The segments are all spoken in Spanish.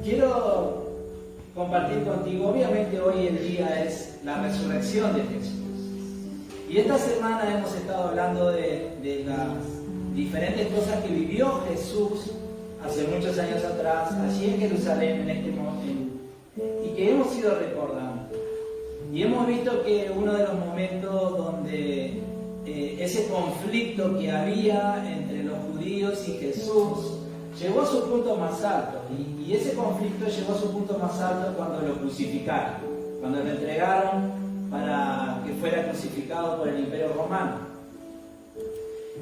quiero compartir contigo, obviamente hoy el día es la resurrección de Jesús. Y esta semana hemos estado hablando de las diferentes cosas que vivió Jesús hace muchos años atrás, allí en Jerusalén, en este momento, y que hemos ido recordando. Y hemos visto que uno de los momentos donde ese conflicto que había entre los judíos y Jesús llegó a su punto más alto, y ese conflicto llegó a su punto más alto cuando lo crucificaron, cuando lo entregaron para que fuera crucificado por el Imperio Romano.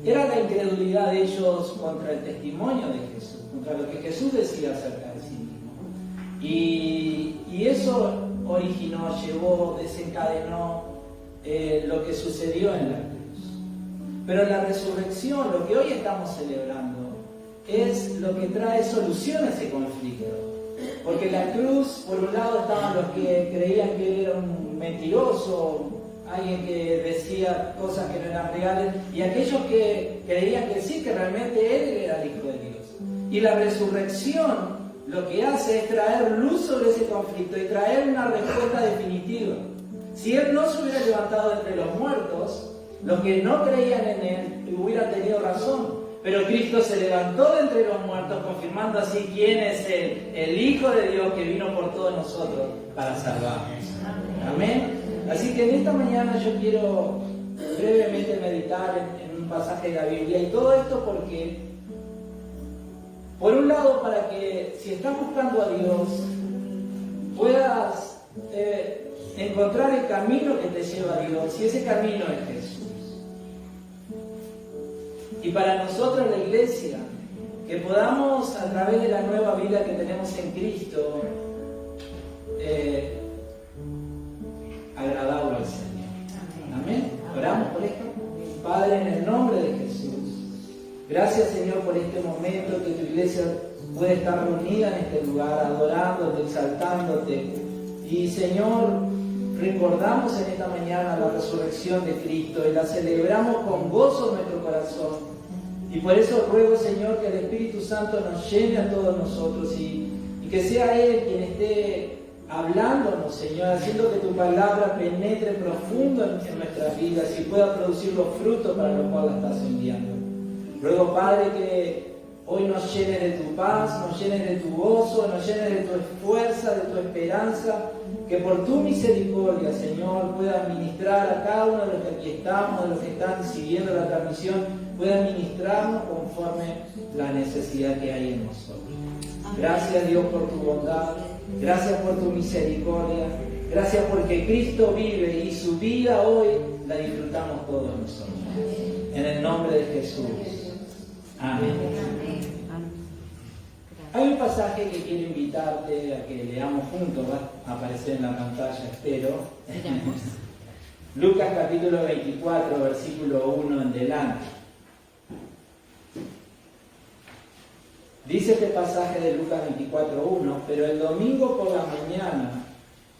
Era la incredulidad de ellos contra el testimonio de Jesús, contra lo que Jesús decía acerca de sí mismo. Y eso originó, llevó, desencadenó lo que sucedió en la cruz. Pero la resurrección, lo que hoy estamos celebrando, es lo que trae solución a ese conflicto. Porque en la cruz, por un lado, estaban los que creían que él era un mentiroso, alguien que decía cosas que no eran reales, y aquellos que creían que sí, que realmente él era el Hijo de Dios. Y la resurrección lo que hace es traer luz sobre ese conflicto y traer una respuesta definitiva. Si él no se hubiera levantado entre los muertos, los que no creían en él hubieran tenido razón. Pero Cristo se levantó de entre los muertos, confirmando así quién es el Hijo de Dios que vino por todos nosotros para salvarnos. Amén. Así que en esta mañana yo quiero brevemente meditar en un pasaje de la Biblia, y todo esto porque, por un lado, para que si estás buscando a Dios, puedas encontrar el camino que te lleva a Dios, y ese camino es Jesús. Y para nosotros, la iglesia, que podamos, a través de la nueva vida que tenemos en Cristo, agradarlo al Señor. Amén. Oramos por esto. Padre, en el nombre de Jesús, gracias, Señor, por este momento que tu iglesia puede estar reunida en este lugar, adorándote, exaltándote. Y, Señor, recordamos en esta mañana la resurrección de Cristo y la celebramos con gozo en nuestro corazón. Y por eso ruego, Señor, que el Espíritu Santo nos llene a todos nosotros y que sea Él quien esté hablándonos, Señor, haciendo que tu palabra penetre profundo en nuestras vidas y pueda producir los frutos para los cuales la estás enviando. Ruego, Padre, que hoy nos llenes de tu paz, nos llenes de tu gozo, nos llenes de tu fuerza, de tu esperanza, que por tu misericordia, Señor, pueda ministrar a cada uno de los que aquí estamos, de los que están siguiendo la transmisión, pueda ministrarnos conforme la necesidad que hay en nosotros. Gracias, Dios, por tu bondad, gracias por tu misericordia, gracias porque Cristo vive y su vida hoy la disfrutamos todos nosotros. En el nombre de Jesús. Amén. Hay un pasaje que quiero invitarte a que leamos juntos, va a aparecer en la pantalla, espero. Lucas capítulo 24, versículo 1 en delante. Dice este pasaje de Lucas 24:1, pero el domingo por la mañana,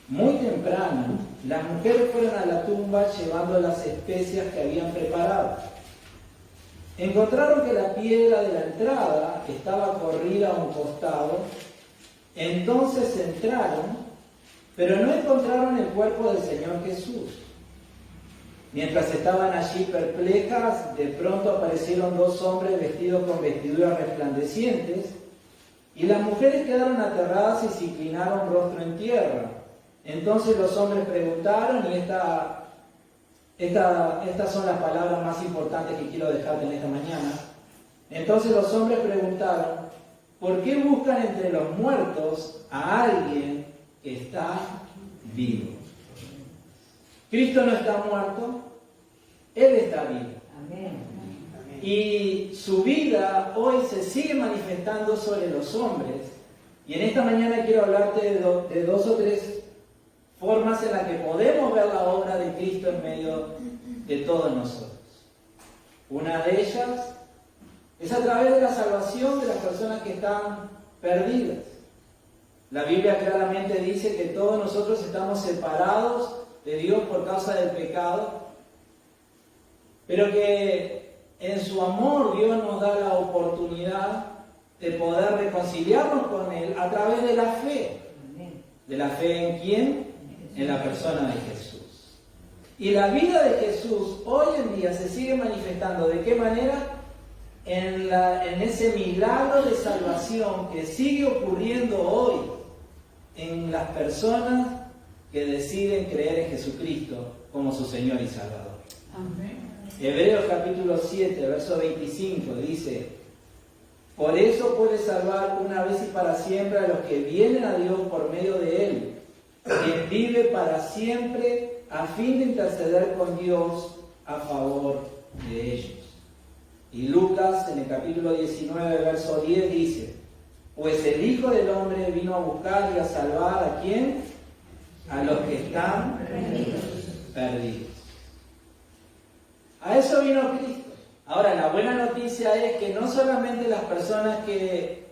muy temprano, las mujeres fueron a la tumba llevando las especias que habían preparado. Encontraron que la piedra de la entrada estaba corrida a un costado. Entonces entraron, pero no encontraron el cuerpo del Señor Jesús. Mientras estaban allí perplejas, de pronto aparecieron dos hombres vestidos con vestiduras resplandecientes, y las mujeres quedaron aterradas y se inclinaron rostro en tierra. Entonces los hombres preguntaron, y estas son las palabras más importantes que quiero dejarte en esta mañana. Entonces los hombres preguntaron, ¿por qué buscan entre los muertos a alguien que está vivo? Cristo no está muerto, Él está vivo. Amén. Y su vida hoy se sigue manifestando sobre los hombres. Y en esta mañana quiero hablarte de dos o tres formas en las que podemos ver la obra de Cristo en medio de todos nosotros. Una de ellas es a través de la salvación de las personas que están perdidas. La Biblia claramente dice que todos nosotros estamos separados de Dios por causa del pecado, pero que en su amor Dios nos da la oportunidad de poder reconciliarnos con Él a través de la fe. ¿De la fe en quién? En la persona de Jesús. Y la vida de Jesús hoy en día se sigue manifestando. ¿De qué manera? En ese milagro de salvación que sigue ocurriendo hoy en las personas que deciden creer en Jesucristo como su Señor y Salvador. Amén. Hebreos capítulo 7, verso 25 dice: por eso puede salvar una vez y para siempre a los que vienen a Dios por medio de Él, quien vive para siempre a fin de interceder con Dios a favor de ellos. Y Lucas en el capítulo 19, verso 10 dice: pues el Hijo del Hombre vino a buscar y a salvar ¿a quién? A los que están perdidos. A eso vino Cristo. Ahora, la buena noticia es que no solamente las personas que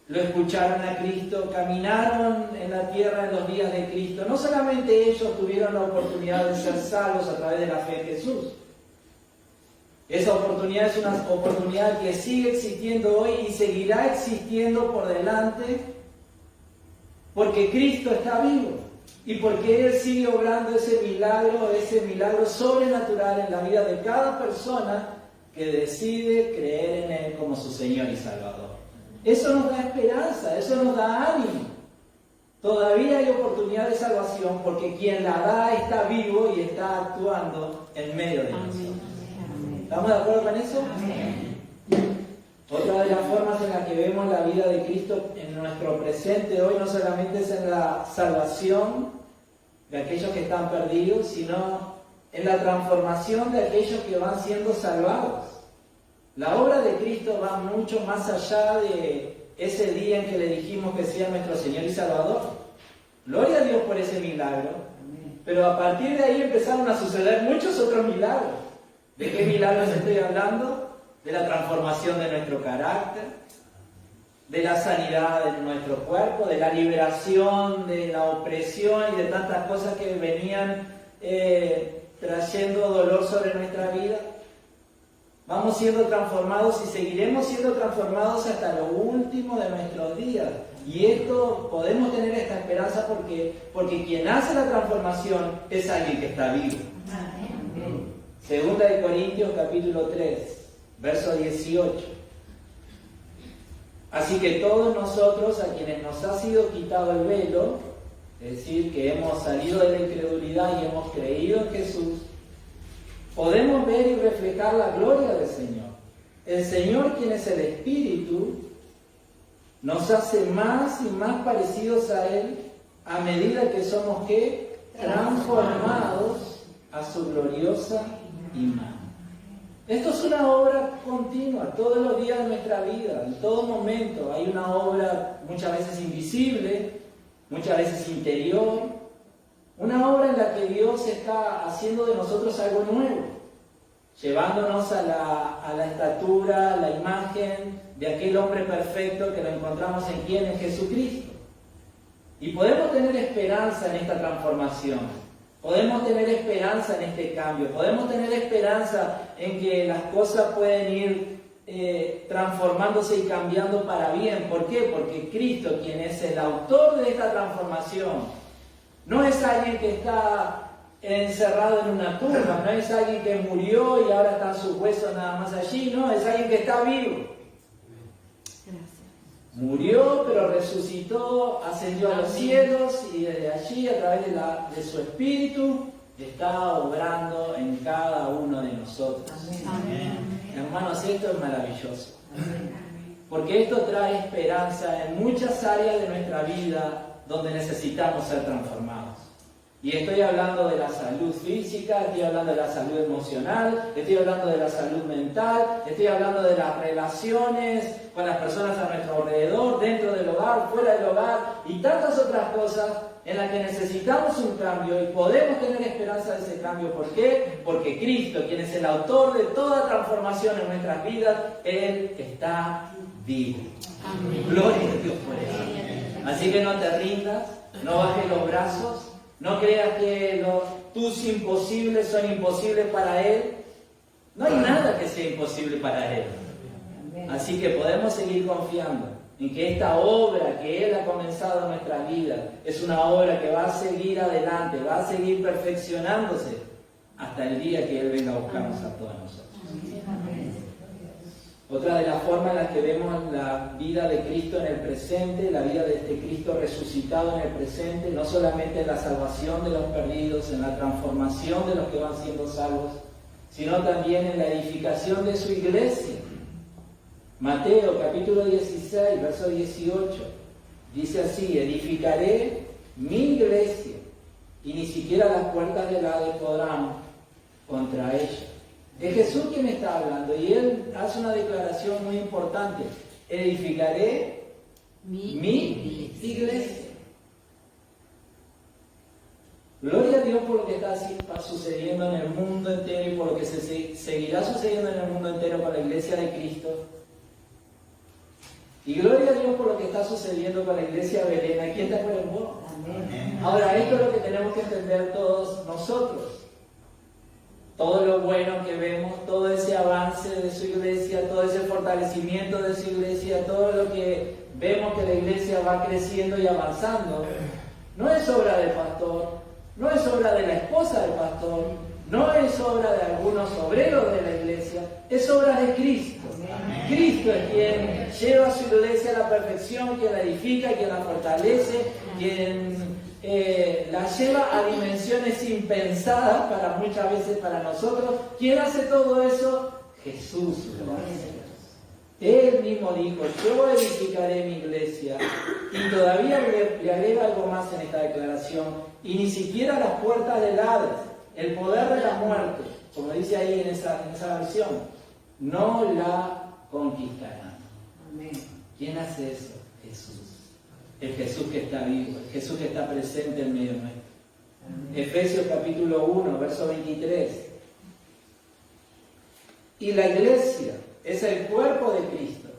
lo escucharon a Cristo, caminaron en la tierra en los días de Cristo, no solamente ellos tuvieron la oportunidad de ser salvos a través de la fe en Jesús. Esa oportunidad es una oportunidad que sigue existiendo hoy y seguirá existiendo por delante, porque Cristo está vivo y porque Él sigue obrando ese milagro sobrenatural en la vida de cada persona que decide creer en Él como su Señor y Salvador. Eso nos da esperanza, eso nos da ánimo. Todavía hay oportunidad de salvación porque quien la da está vivo y está actuando en medio de nosotros. ¿Estamos de acuerdo con eso? Amén. Otra de las formas en las que vemos la vida de Cristo en nuestro presente hoy no solamente es en la salvación de aquellos que están perdidos, sino en la transformación de aquellos que van siendo salvados. La obra de Cristo va mucho más allá de ese día en que le dijimos que sea nuestro Señor y Salvador. Gloria a Dios por ese milagro. Pero a partir de ahí empezaron a suceder muchos otros milagros. ¿De qué milagros estoy hablando? De la transformación de nuestro carácter, de la sanidad de nuestro cuerpo, de la liberación de la opresión y de tantas cosas que venían trayendo dolor sobre nuestra vida. Vamos siendo transformados y seguiremos siendo transformados hasta lo último de nuestros días. Y esto, podemos tener esta esperanza porque quien hace la transformación es alguien que está vivo. Segunda de Corintios capítulo 3, verso 18. Así que todos nosotros, a quienes nos ha sido quitado el velo, es decir, que hemos salido de la incredulidad y hemos creído en Jesús, podemos ver y reflejar la gloria del Señor. El Señor, quien es el Espíritu, nos hace más y más parecidos a Él a medida que somos ¿qué? Transformados a su gloriosa imagen. Esto es una obra continua, todos los días de nuestra vida, en todo momento. Hay una obra muchas veces invisible, muchas veces interior, una obra en la que Dios está haciendo de nosotros algo nuevo, llevándonos a la estatura, a la imagen de aquel hombre perfecto que lo encontramos en quién, en Jesucristo. Y podemos tener esperanza en esta transformación, podemos tener esperanza en este cambio, podemos tener esperanza en que las cosas pueden ir transformándose y cambiando para bien. ¿Por qué? Porque Cristo, quien es el autor de esta transformación, no es alguien que está encerrado en una tumba, no es alguien que murió y ahora están sus huesos nada más allí, no, es alguien que está vivo. Murió, pero resucitó, ascendió a los cielos y desde allí, a través de su Espíritu, está obrando en cada uno de nosotros. Amén. Hermanos, esto es maravilloso. Amén. Porque esto trae esperanza en muchas áreas de nuestra vida donde necesitamos ser transformados. Y estoy hablando de la salud física, estoy hablando de la salud emocional, estoy hablando de la salud mental, estoy hablando de las relaciones con las personas a nuestro alrededor, dentro del hogar, fuera del hogar, y tantas otras cosas en las que necesitamos un cambio y podemos tener esperanza de ese cambio. ¿Por qué? Porque Cristo, quien es el autor de toda transformación en nuestras vidas, Él está vivo. Amén. Gloria a Dios por eso. Así que no te rindas, no bajes los brazos. No creas que tus imposibles son imposibles para Él. No hay nada que sea imposible para Él. Así que podemos seguir confiando en que esta obra que Él ha comenzado en nuestra vida es una obra que va a seguir adelante, va a seguir perfeccionándose hasta el día que Él venga a buscarnos a todos nosotros. Otra de las formas en las que vemos la vida de Cristo en el presente, la vida de este Cristo resucitado en el presente, no solamente en la salvación de los perdidos, en la transformación de los que van siendo salvos, sino también en la edificación de su iglesia. Mateo capítulo 16, verso 18, dice así: edificaré mi iglesia y ni siquiera las puertas del Hades podrán contra ella. Es Jesús quien está hablando y Él hace una declaración muy importante: edificaré mi iglesia. Gloria a Dios por lo que está sucediendo en el mundo entero y por lo que seguirá sucediendo en el mundo entero con la iglesia de Cristo. Y gloria a Dios por lo que está sucediendo con la iglesia de Belén. Aquí está con el mundo. Ahora, esto es lo que tenemos que entender todos nosotros. Todo lo bueno que vemos, todo ese avance de su iglesia, todo ese fortalecimiento de su iglesia, todo lo que vemos que la iglesia va creciendo y avanzando, no es obra del pastor, no es obra de la esposa del pastor, no es obra de algunos obreros de la iglesia, es obra de Cristo. Cristo es quien lleva a su iglesia a la perfección, quien la edifica, quien la fortalece, quien la lleva a dimensiones impensadas para muchas veces para nosotros. ¿Quién hace todo eso? Jesús lo hace. Él mismo dijo: yo edificaré mi iglesia. Y todavía le agrega algo más en esta declaración: y ni siquiera las puertas del Hades, el poder de la muerte, como dice ahí en esa versión, no la conquistarán. Amén. ¿Quién hace eso? Jesús. El Jesús que está vivo, el Jesús que está presente en medio nuestro. Efesios capítulo 1, verso 23. Y la iglesia es el cuerpo de Cristo.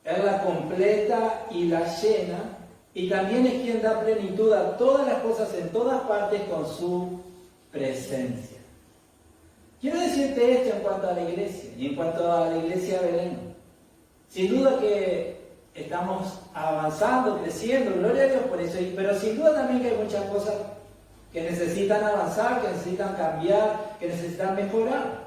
Él la completa y la llena, y también es quien da plenitud a todas las cosas en todas partes con su presencia. Quiero decirte esto en cuanto a la iglesia y en cuanto a la iglesia de Belén. Sin duda que estamos avanzando, creciendo, gloria a Dios por eso, pero sin duda también que hay muchas cosas que necesitan avanzar, que necesitan cambiar, que necesitan mejorar.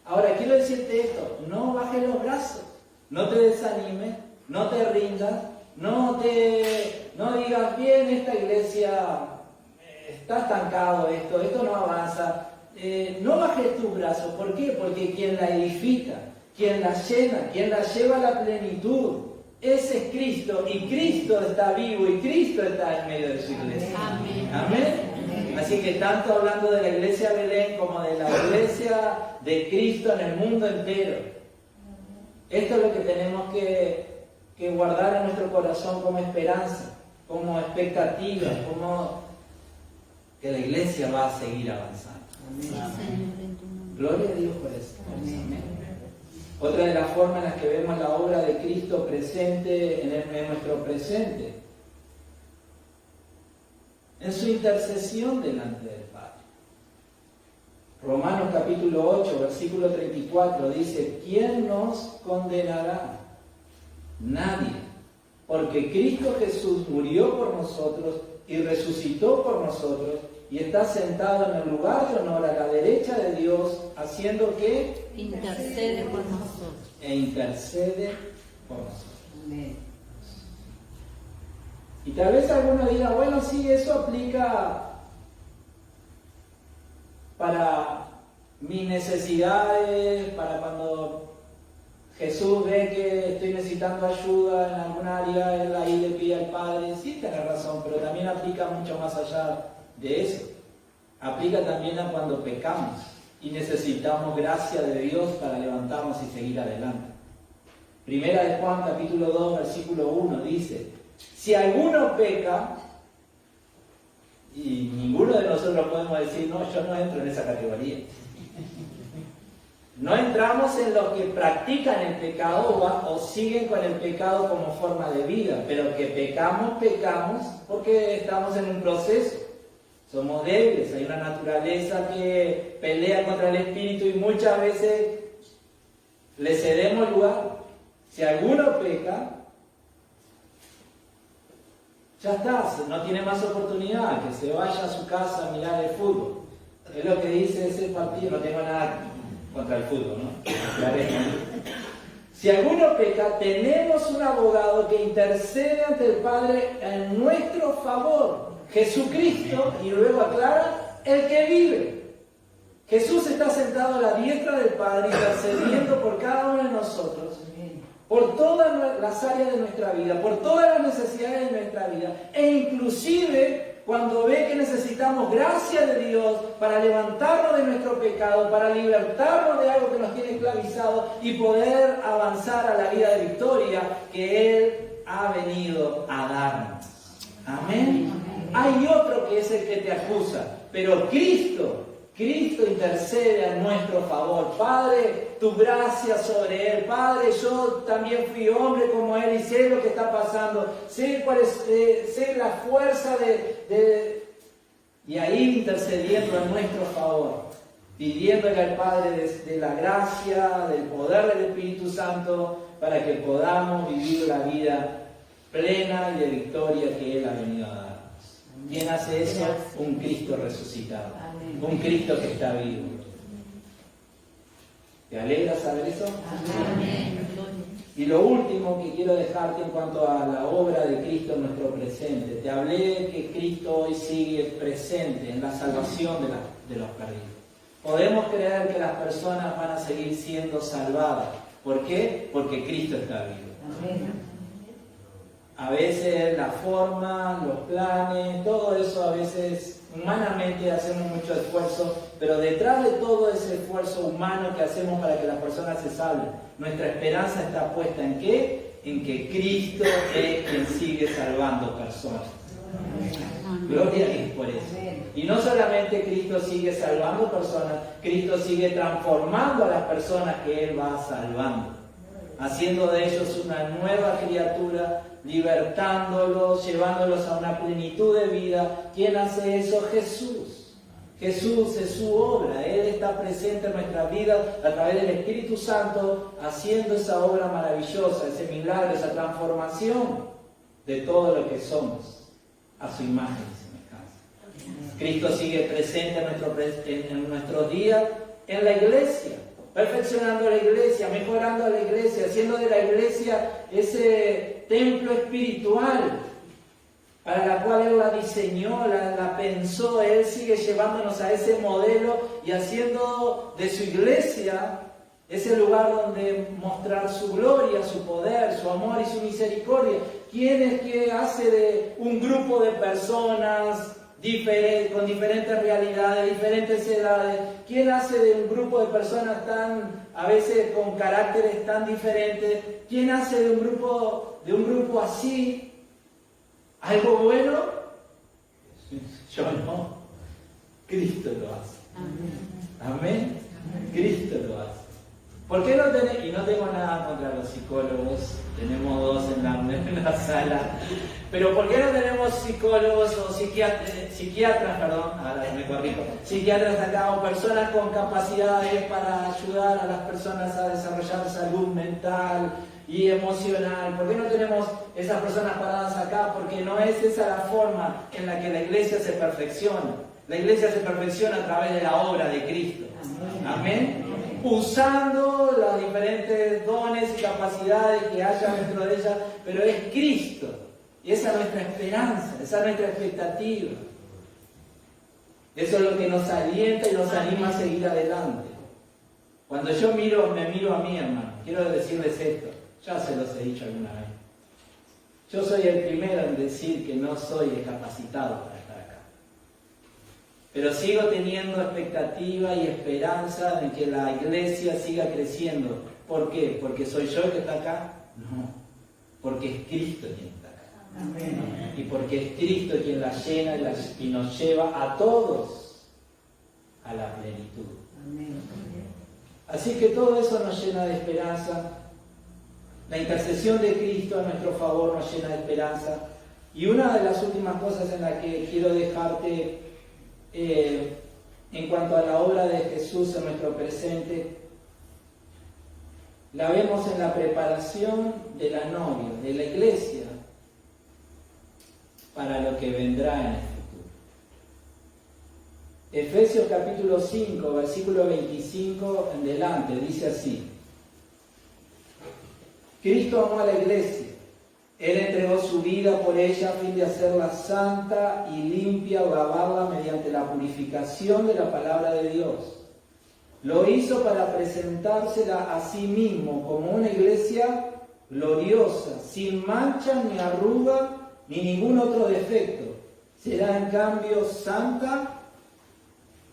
Ahora, quiero decirte esto: no bajes los brazos, no te desanimes, no te rindas, no digas, bien, esta iglesia está estancado, esto no avanza. No bajes tus brazos. ¿Por qué? Porque quien la edifica, quien la llena, quien la lleva a la plenitud, ese es Cristo, y Cristo está vivo y Cristo está en medio de su iglesia. Amén. Amén. Así que tanto hablando de la iglesia de Belén como de la iglesia de Cristo en el mundo entero, esto es lo que tenemos que guardar en nuestro corazón como esperanza, como expectativa, como que la iglesia va a seguir avanzando. Amén. Gloria a Dios por eso. Amén. Otra de las formas en las que vemos la obra de Cristo presente en nuestro presente, en su intercesión delante del Padre. Romanos capítulo 8, versículo 34 dice: ¿quién nos condenará? Nadie, porque Cristo Jesús murió por nosotros y resucitó por nosotros y está sentado en el lugar de honor a la derecha de Dios, haciendo que intercede por nosotros. E intercede por nosotros. Amén. Y tal vez alguno diga: bueno, sí, eso aplica para mis necesidades, para cuando Jesús ve que estoy necesitando ayuda en algún área, Él ahí le pide al Padre. Sí, tiene razón, pero también aplica mucho más allá de eso. Aplica también a cuando pecamos y necesitamos gracia de Dios para levantarnos y seguir adelante. Primera de Juan capítulo 2 versículo 1 dice: si alguno peca, y ninguno de nosotros podemos decir, no, yo no entro en esa categoría. No entramos en los que practican el pecado o siguen con el pecado como forma de vida, pero que pecamos porque estamos en un proceso. Somos débiles, hay una naturaleza que pelea contra el espíritu y muchas veces le cedemos lugar. Si alguno peca, ya está, no tiene más oportunidad, que se vaya a su casa a mirar el fútbol. Es lo que dice ese partido, no tengo nada contra el fútbol, ¿no? Si alguno peca, tenemos un abogado que intercede ante el Padre en nuestro favor, Jesucristo, y luego aclara, el que vive. Jesús está sentado a la diestra del Padre, intercediendo por cada uno de nosotros, por todas las áreas de nuestra vida, por todas las necesidades de nuestra vida, e inclusive cuando ve que necesitamos gracia de Dios para levantarnos de nuestro pecado, para libertarnos de algo que nos tiene esclavizado y poder avanzar a la vida de victoria que Él ha venido a darnos. Amén. Hay otro que es el que te acusa, pero Cristo intercede a nuestro favor. Padre, tu gracia sobre Él. Padre, yo también fui hombre como Él y sé lo que está pasando. Sé la fuerza y ahí intercediendo a nuestro favor, pidiéndole al Padre de la gracia, del poder del Espíritu Santo, para que podamos vivir la vida plena y de victoria que Él ha venido a darnos. ¿Quién hace eso? Un Cristo resucitado. Un Cristo que está vivo. ¿Te alegra saber eso? Amén. Y lo último que quiero dejarte en cuanto a la obra de Cristo en nuestro presente. Te hablé que Cristo hoy sigue presente en la salvación de los perdidos. Podemos creer que las personas van a seguir siendo salvadas. ¿Por qué? Porque Cristo está vivo. Amén. A veces la forma, los planes, todo eso a veces humanamente hacemos mucho esfuerzo, pero detrás de todo ese esfuerzo humano que hacemos para que las personas se salven, nuestra esperanza está puesta ¿en qué? En que Cristo es quien sigue salvando personas. Gloria a Dios por eso. Y no solamente Cristo sigue salvando personas, Cristo sigue transformando a las personas que Él va salvando, haciendo de ellos una nueva criatura, libertándolos, llevándolos a una plenitud de vida. ¿Quién hace eso? Jesús. Jesús es su obra. Él está presente en nuestras vidas a través del Espíritu Santo, haciendo esa obra maravillosa, ese milagro, esa transformación de todo lo que somos a su imagen y semejanza. Cristo sigue presente en nuestros días, en la iglesia, perfeccionando la iglesia, mejorando la iglesia, haciendo de la iglesia ese templo espiritual para la cual Él la diseñó, la pensó. Él sigue llevándonos a ese modelo y haciendo de su iglesia ese lugar donde mostrar su gloria, su poder, su amor y su misericordia. ¿Quién es que hace de un grupo de personas con diferentes realidades, diferentes edades? ¿Quién hace de un grupo de personas a veces con caracteres tan diferentes? ¿Quién hace de un grupo así algo bueno? Yo no. Cristo lo hace. Amén. Cristo lo hace. ¿Por qué no tenemos? Y no tengo nada contra los psicólogos, tenemos dos en la sala, pero ¿por qué no tenemos psicólogos o psiquiatras, ahora me corrijo, psiquiatras acá, o personas con capacidades para ayudar a las personas a desarrollar salud mental y emocional? ¿Por qué no tenemos esas personas paradas acá? Porque no es esa la forma en la que la iglesia se perfecciona. La iglesia se perfecciona a través de la obra de Cristo. Amén. Usando los diferentes dones y capacidades que haya dentro de ella, pero es Cristo. Y esa es nuestra esperanza, esa es nuestra expectativa. Eso es lo que nos alienta y nos anima a seguir adelante. Cuando yo me miro a mí, hermano, quiero decirles esto, ya se los he dicho alguna vez. Yo soy el primero en decir que no soy discapacitado para estar acá. Pero sigo teniendo expectativa y esperanza de que la iglesia siga creciendo. ¿Por qué? ¿Porque soy yo el que está acá? No. Porque es Cristo quien está acá. Amén. Y porque es Cristo quien la llena y nos lleva a todos a la plenitud. Amén. Así que todo eso nos llena de esperanza. La intercesión de Cristo a nuestro favor nos llena de esperanza. Y una de las últimas cosas en la que quiero dejarte en cuanto a la obra de Jesús en nuestro presente la vemos en la preparación de la novia, de la iglesia, para lo que vendrá en el futuro. Efesios capítulo 5, versículo 25 en delante, dice así: Cristo amó a la iglesia, Él entregó su vida por ella a fin de hacerla santa y limpia, lavarla mediante la purificación de la palabra de Dios. Lo hizo para presentársela a sí mismo como una iglesia gloriosa, sin mancha ni arruga ni ningún otro defecto. Será en cambio santa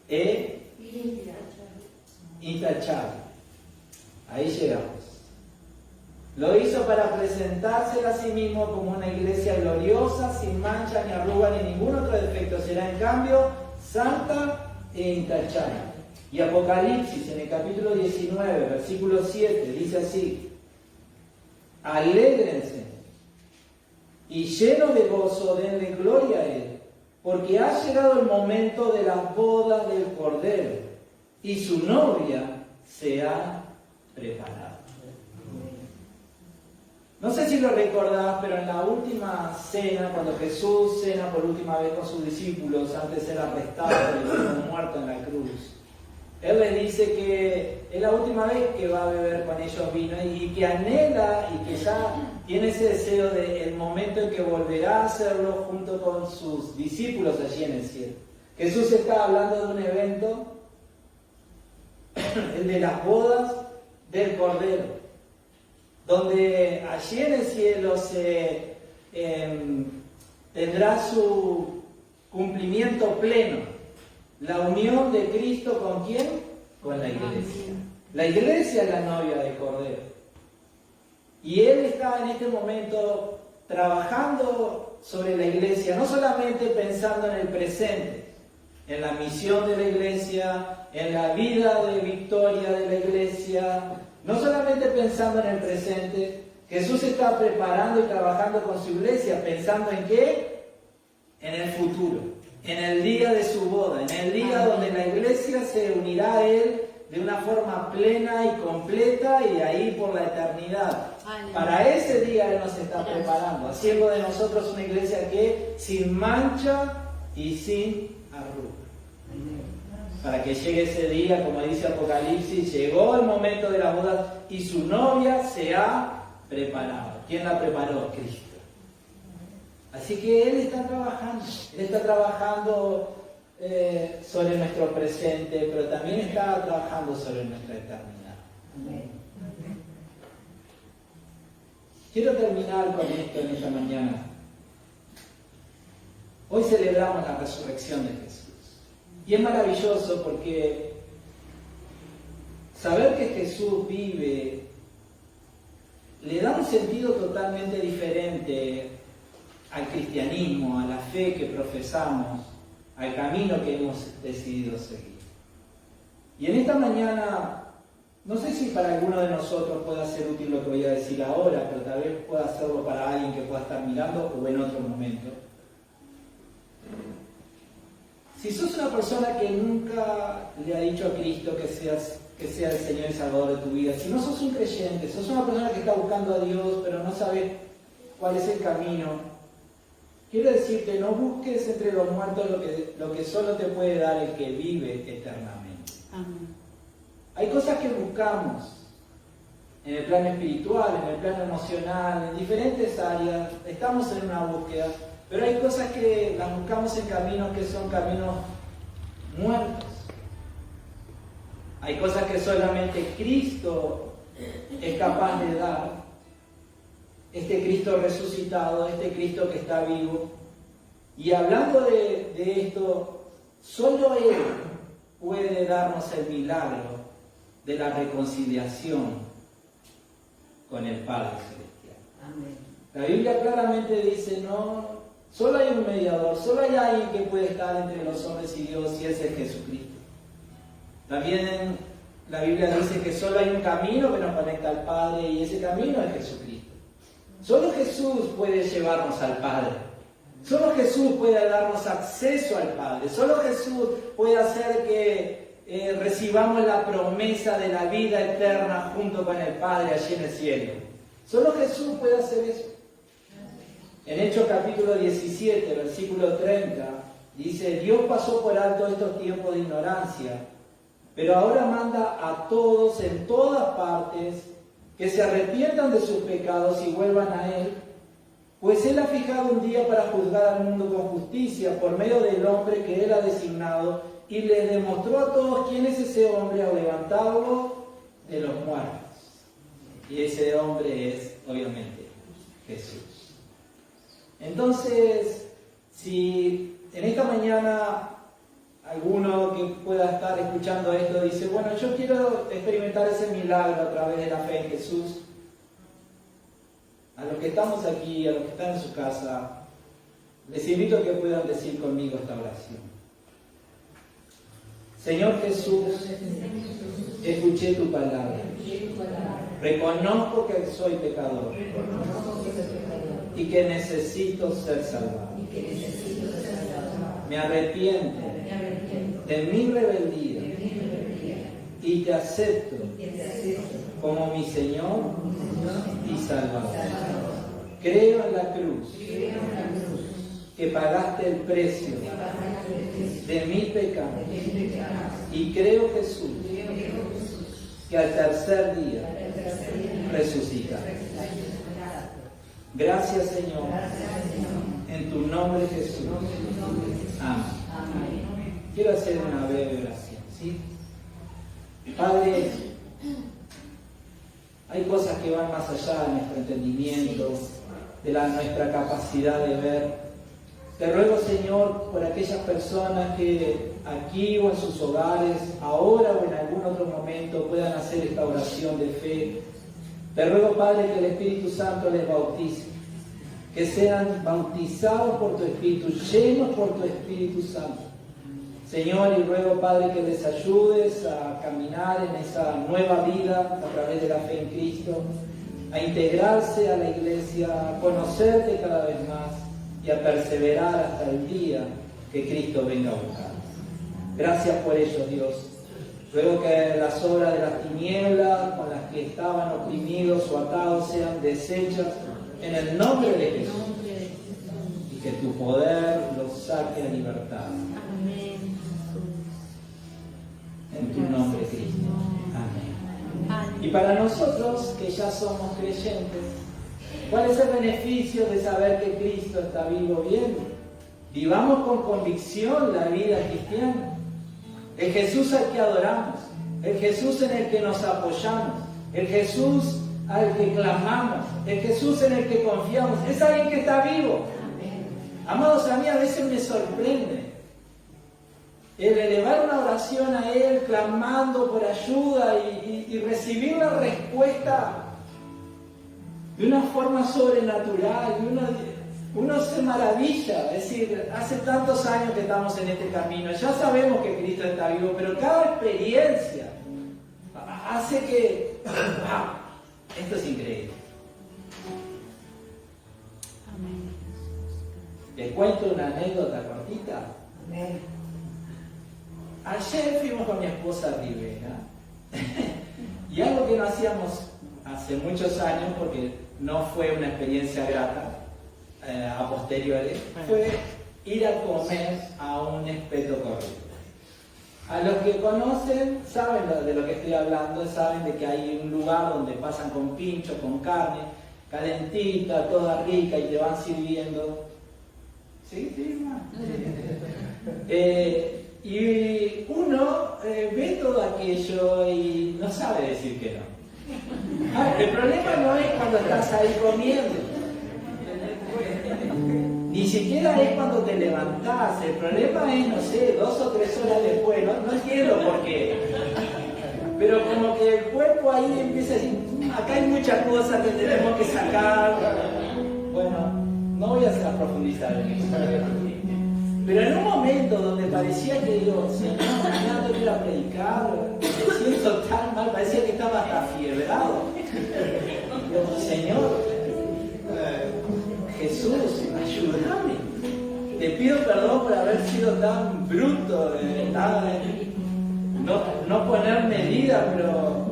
e intachable. Ahí llegamos. Lo hizo para presentársela a sí mismo como una iglesia gloriosa, sin mancha ni arruga ni ningún otro defecto. Será en cambio santa e intachable. Y Apocalipsis, en el capítulo 19, versículo 7, dice así: alégrense y llenos de gozo, denle gloria a Él, porque ha llegado el momento de las bodas del Cordero, y su novia se ha preparado. No sé si lo recordás, pero en la última cena, cuando Jesús cena por última vez con sus discípulos, antes de ser arrestado y ser muerto en la cruz, Él les dice que es la última vez que va a beber con ellos vino y que anhela y que ya tiene ese deseo del momento en que volverá a hacerlo junto con sus discípulos allí en el cielo. Jesús está hablando de un evento, el de las bodas del Cordero, donde allí en el cielo tendrá su cumplimiento pleno. La unión de Cristo ¿con quién? Con la iglesia. La iglesia es la novia del Cordero. Y Él está en este momento trabajando sobre la iglesia, no solamente pensando en el presente, en la misión de la iglesia, en la vida de victoria de la iglesia, no solamente pensando en el presente. Jesús está preparando y trabajando con su iglesia, pensando en ¿qué? En el futuro. En el día de su boda, en el día donde la iglesia se unirá a Él de una forma plena y completa y ahí por la eternidad. Para ese día Él nos está preparando, haciendo de nosotros una iglesia que sin mancha y sin arruga. Para que llegue ese día, como dice Apocalipsis, llegó el momento de la boda y su novia se ha preparado. ¿Quién la preparó? Cristo. Así que Él está trabajando sobre nuestro presente, pero también está trabajando sobre nuestra eternidad. Quiero terminar con esto en esta mañana. Hoy celebramos la resurrección de Jesús. Y es maravilloso porque saber que Jesús vive le da un sentido totalmente diferente al cristianismo, a la fe que profesamos, al camino que hemos decidido seguir. Y en esta mañana, no sé si para alguno de nosotros pueda ser útil lo que voy a decir ahora, pero tal vez pueda hacerlo para alguien que pueda estar mirando o en otro momento. Si sos una persona que nunca le ha dicho a Cristo que sea el Señor y Salvador de tu vida, si no sos un creyente, sos una persona que está buscando a Dios, pero no sabes cuál es el camino, quiero decirte, no busques entre los muertos lo que solo te puede dar el que vive eternamente. Amén. Hay cosas que buscamos en el plano espiritual, en el plano emocional, en diferentes áreas, estamos en una búsqueda, pero hay cosas que las buscamos en caminos que son caminos muertos. Hay cosas que solamente Cristo es capaz de dar. Este Cristo resucitado, este Cristo que está vivo. Y hablando de esto, solo Él puede darnos el milagro de la reconciliación con el Padre Celestial. Amén. La Biblia claramente dice, no, solo hay un mediador, solo hay alguien que puede estar entre los hombres y Dios, y ese es Jesucristo. También la Biblia dice que solo hay un camino que nos conecta al Padre, y ese camino es Jesucristo. Solo Jesús puede llevarnos al Padre. Solo Jesús puede darnos acceso al Padre. Solo Jesús puede hacer que recibamos la promesa de la vida eterna junto con el Padre allí en el cielo. Solo Jesús puede hacer eso. En Hechos capítulo 17, versículo 30, dice: Dios pasó por alto estos tiempos de ignorancia, pero ahora manda a todos en todas partes que se arrepientan de sus pecados y vuelvan a Él, pues Él ha fijado un día para juzgar al mundo con justicia por medio del hombre que Él ha designado, y les demostró a todos quién es ese hombre al levantarlo de los muertos. Y ese hombre es, obviamente, Jesús. Entonces, si en esta mañana alguno que pueda estar escuchando esto dice: bueno, yo quiero experimentar ese milagro a través de la fe en Jesús, a los que estamos aquí, a los que están en su casa, les invito a que puedan decir conmigo esta oración. Señor Jesús, escuché tu palabra. Reconozco que soy pecador y que necesito ser salvado. Me arrepiento de mi rebeldía y te acepto como mi Señor y Salvador. Creo en la cruz que pagaste el precio de mi pecado y creo, Jesús, que al tercer día resucitarás. Gracias, Señor, en tu nombre, Jesús. Amén. Quiero hacer una breve oración, ¿sí? Padre, hay cosas que van más allá de nuestro entendimiento, de nuestra capacidad de ver. Te ruego, Señor, por aquellas personas que aquí o en sus hogares, ahora o en algún otro momento, puedan hacer esta oración de fe. Te ruego, Padre, que el Espíritu Santo les bautice, que sean bautizados por tu Espíritu, llenos por tu Espíritu Santo. Señor, y ruego, Padre, que les ayudes a caminar en esa nueva vida a través de la fe en Cristo, a integrarse a la iglesia, a conocerte cada vez más y a perseverar hasta el día que Cristo venga a buscar. Gracias por ello, Dios. Ruego que las obras de las tinieblas con las que estaban oprimidos o atados sean deshechas en el nombre de Jesús, y que tu poder los saque a libertad. En tu nombre, Cristo. Amén. Y para nosotros que ya somos creyentes, ¿cuál es el beneficio de saber que Cristo está vivo bien? Vivamos con convicción la vida cristiana. El Jesús al que adoramos, el Jesús en el que nos apoyamos, el Jesús al que clamamos, el Jesús en el que confiamos, es alguien que está vivo. Amados, a mí a veces me sorprende el elevar una oración a Él, clamando por ayuda y recibir la respuesta de una forma sobrenatural. Uno se maravilla. Es decir, hace tantos años que estamos en este camino, ya sabemos que Cristo está vivo, pero cada experiencia hace que esto es increíble. Amén. Les cuento una anécdota cortita. Amén. Ayer fuimos con mi esposa a Rivera y algo que no hacíamos hace muchos años, porque no fue una experiencia grata a posteriores, fue ir a comer a un espeto corrido. A los que conocen, saben de lo que estoy hablando, saben de que hay un lugar donde pasan con pincho, con carne, calentita, toda rica, y te van sirviendo. ¿Sí? ¿Sí, ma? Y uno ve todo aquello y no sabe decir que no. El problema no es cuando estás ahí comiendo, ni siquiera es cuando te levantás. El problema es, no sé, 2 o 3 horas después. No entiendo por qué, pero como que el cuerpo ahí empieza a decir: acá hay muchas cosas que tenemos que sacar. Bueno, no voy a profundizar en eso. Pero en un momento donde parecía que digo: Señor, mañana tengo que ir a predicar, me siento tan mal, parecía que estaba hasta fiebrado. Digo: Señor, Jesús, ayúdame. Te pido perdón por haber sido tan bruto, no poner medida, pero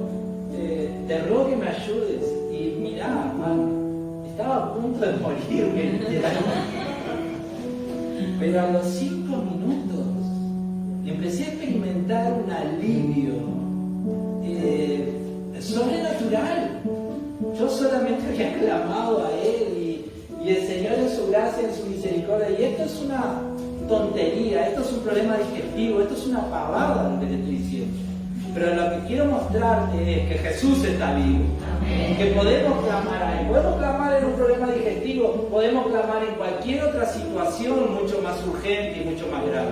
te ruego que me ayudes. Y mirá, man, estaba a punto de morirme, literalmente. Pero a los 5 minutos empecé a experimentar un alivio sobrenatural. Yo solamente había clamado a Él y el Señor en su gracia, en su misericordia. Y esto es una tontería, esto es un problema digestivo, esto es una pavada lo que te estoy diciendo. Pero lo que quiero mostrarte es que Jesús está vivo. Amén. Que podemos clamar a Él. Podemos clamar en un problema digestivo, podemos clamar en cualquier otra situación mucho más urgente y mucho más grave.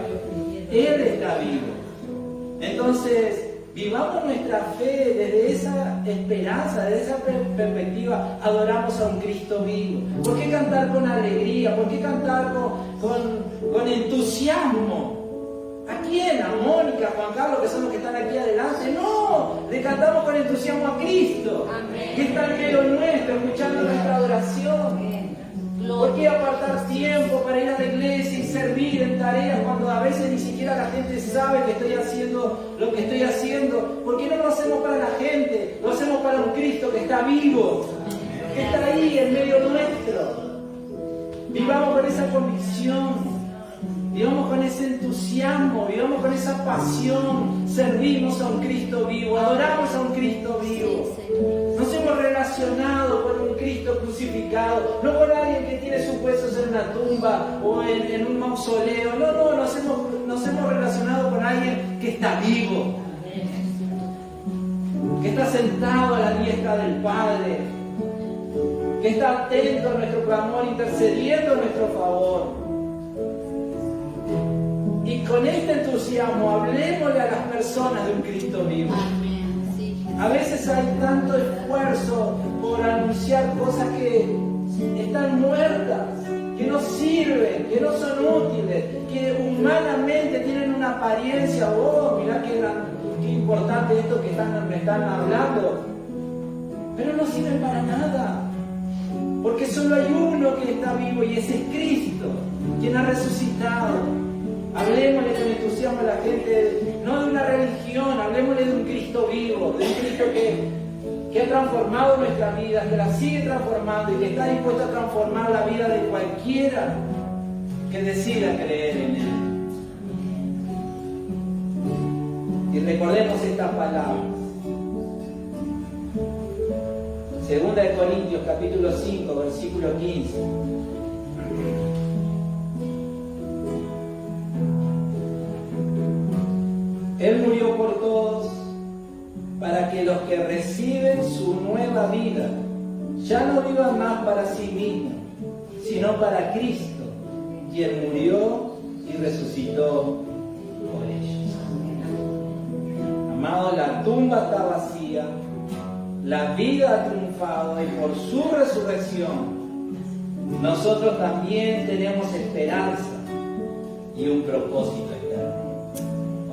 Él está vivo. Entonces, vivamos nuestra fe desde esa esperanza, desde esa perspectiva. Adoramos a un Cristo vivo. ¿Por qué cantar con alegría? ¿Por qué cantar con entusiasmo? ¿A quién? ¿A Mónica, a Juan Carlos, que son los que están aquí adelante? No, le cantamos con entusiasmo a Cristo. Amén. Que está en medio nuestro, escuchando nuestra adoración. ¿Por qué apartar tiempo para ir a la iglesia y servir en tareas cuando a veces ni siquiera la gente sabe que estoy haciendo lo que estoy haciendo? ¿Por qué no lo hacemos para la gente? Lo hacemos para un Cristo que está vivo, que está ahí en medio nuestro. Vivamos con esa convicción. Vivamos con ese entusiasmo, vivamos con esa pasión, servimos a un Cristo vivo, adoramos a un Cristo vivo. Nos hemos relacionado con un Cristo crucificado, no con alguien que tiene sus huesos en una tumba o en un mausoleo. No, nos hemos relacionado con alguien que está vivo, que está sentado a la diestra del Padre, que está atento a nuestro clamor, intercediendo a nuestro favor. Y con este entusiasmo hablemosle a las personas de un Cristo vivo. A veces hay tanto esfuerzo por anunciar cosas que están muertas, que no sirven, que no son útiles, que humanamente tienen una apariencia. Oh, mirá qué importante esto que me están hablando. Pero no sirven para nada. Porque solo hay uno que está vivo y ese es Cristo, quien ha resucitado. Hablemosle con entusiasmo a la gente, no de una religión, hablemosle de un Cristo vivo, de un Cristo que ha transformado nuestra vida, que la sigue transformando y que está dispuesto a transformar la vida de cualquiera que decida creer en Él. Y recordemos estas palabras. 2 Corintios capítulo 5, versículo 15. Él murió por todos para que los que reciben su nueva vida ya no vivan más para sí mismos, sino para Cristo, quien murió y resucitó por ellos. Amados, la tumba está vacía, la vida ha triunfado y por su resurrección nosotros también tenemos esperanza y un propósito.